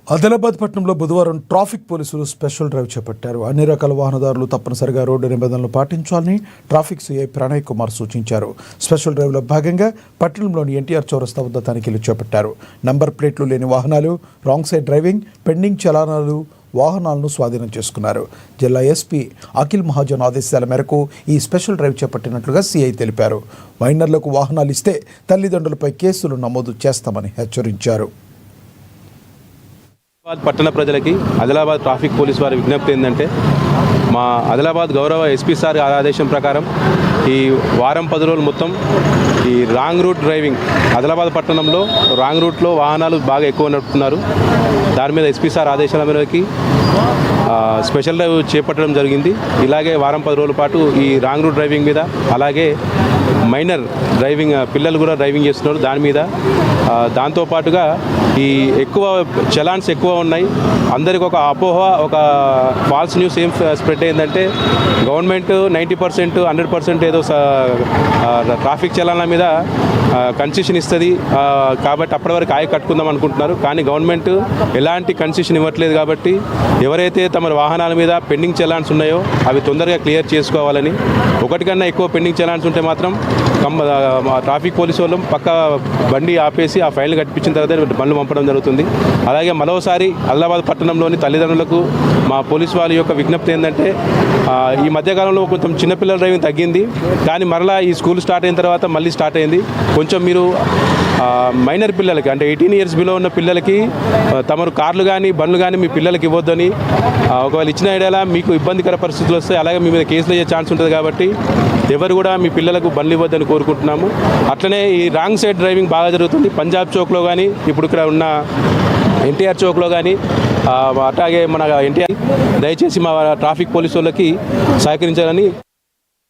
ఆదిలాబాద్ పట్టణంలో బుధవారం ట్రాఫిక్ పోలీసులు స్పెషల్ డ్రైవ్ చేపట్టారు. అన్ని రకాల వాహనదారులు తప్పనిసరిగా రోడ్డు నిబంధనలు పాటించాలని ట్రాఫిక్ సీఐ ప్రణయ్ కుమార్ సూచించారు. స్పెషల్ డ్రైవ్లో భాగంగా పట్టణంలోని ఎన్టీఆర్ చౌరస్తా వద్ద తనిఖీలు చేపట్టారు. నంబర్ ప్లేట్లు లేని వాహనాలు, రాంగ్ సైడ్ డ్రైవింగ్, పెండింగ్ చలానాలు వాహనాలను స్వాధీనం చేసుకున్నారు. జిల్లా ఎస్పీ అఖిల్ మహాజన్ ఆదేశాల మేరకు ఈ స్పెషల్ డ్రైవ్ చేపట్టినట్లుగా సీఐ తెలిపారు. మైనర్లకు వాహనాలు ఇస్తే తల్లిదండ్రులపై కేసులు నమోదు చేస్తామని హెచ్చరించారు. పట్టణ ప్రజలకి ఆదిలాబాద్ ట్రాఫిక్ పోలీస్ వారి విజ్ఞప్తి ఏంటంటే, మా ఆదిలాబాద్ గౌరవ ఎస్పీ సార్ ఆదేశం ప్రకారం ఈ వారం 10 రోజులు మొత్తం ఈ రాంగ్ రూట్ డ్రైవింగ్, ఆదిలాబాద్ పట్టణంలో రాంగ్ రూట్లో వాహనాలు బాగా ఎక్కువ నడుపుతున్నారు. దాని మీద ఎస్పీ సార్ ఆదేశాల మేరకు స్పెషల్ డ్రైవ్ చేపట్టడం జరిగింది. ఇలాగే వారం 10 రోజుల పాటు ఈ రాంగ్ రూట్ డ్రైవింగ్ మీద, అలాగే మైనర్ డ్రైవింగ్ పిల్లలు కూడా డ్రైవింగ్ చేస్తున్నారు దాని మీద, దాంతోపాటుగా ఈ ఎక్కువ చలాన్స్ ఎక్కువ ఉన్నాయి. అందరికి ఒక అపోహ, ఒక ఫాల్స్ న్యూస్ ఏం స్ప్రెడ్ అయిందంటే, గవర్నమెంట్ 90% 100% ఏదో ట్రాఫిక్ చలాన్ల మీద కన్సెషన్ ఇస్తుంది కాబట్టి అప్పటి వరకు ఆయ కట్టుకుందాం అనుకుంటున్నారు. కానీ గవర్నమెంట్ ఎలాంటి కన్సెషన్ ఇవ్వట్లేదు. కాబట్టి ఎవరైతే తమ వాహనాల మీద పెండింగ్ చలాన్స్ ఉన్నాయో అవి తొందరగా క్లియర్ చేసుకోవాలని, ఒకటి కన్నా ఎక్కువ పెండింగ్ చలాన్స్ ఉంటే మాత్రం ట్రాఫిక్ పోలీసు వాళ్ళు పక్క బండి ఆపేసి ఆ ఫైల్ కట్టించిన తర్వాత బండ్లు పంపడం జరుగుతుంది. అలాగే మరోసారి ఆదిలాబాద్ పట్టణంలోని తల్లిదండ్రులకు మా పోలీసు వాళ్ళ యొక్క విజ్ఞప్తి ఏంటంటే, ఈ మధ్యకాలంలో కొంచెం చిన్నపిల్లల డ్రైవింగ్ తగ్గింది, కానీ మరలా ఈ స్కూల్ స్టార్ట్ అయిన తర్వాత మళ్ళీ స్టార్ట్ అయింది. కొంచెం మీరు మైనర్ పిల్లలకి, అంటే 18 ఇయర్స్ బిలో ఉన్న పిల్లలకి తమరు కార్లు కానీ బండ్లు కానీ మీ పిల్లలకి ఇవ్వద్దని, ఒకవేళ ఇచ్చిన ఐడియాలా మీకు ఇబ్బందికర పరిస్థితులు వస్తాయి, అలాగే మీ మీద కేసులు అయ్యే ఛాన్స్ ఉంటుంది. కాబట్టి ఎవరు కూడా మీ పిల్లలకు బండ్లు ఇవ్వద్దని కోరుకుంటున్నాము. అట్లనే ఈ రాంగ్ సైడ్ డ్రైవింగ్ బాగా జరుగుతుంది. పంజాబ్ చౌక్లో కానీ, ఇప్పుడు ఇక్కడ ఉన్న ఎన్టీఆర్ చౌక్లో కానీ, అట్లాగే మన ఎన్టీఆర్, దయచేసి మా ట్రాఫిక్ పోలీసు వాళ్ళకి సహకరించాలని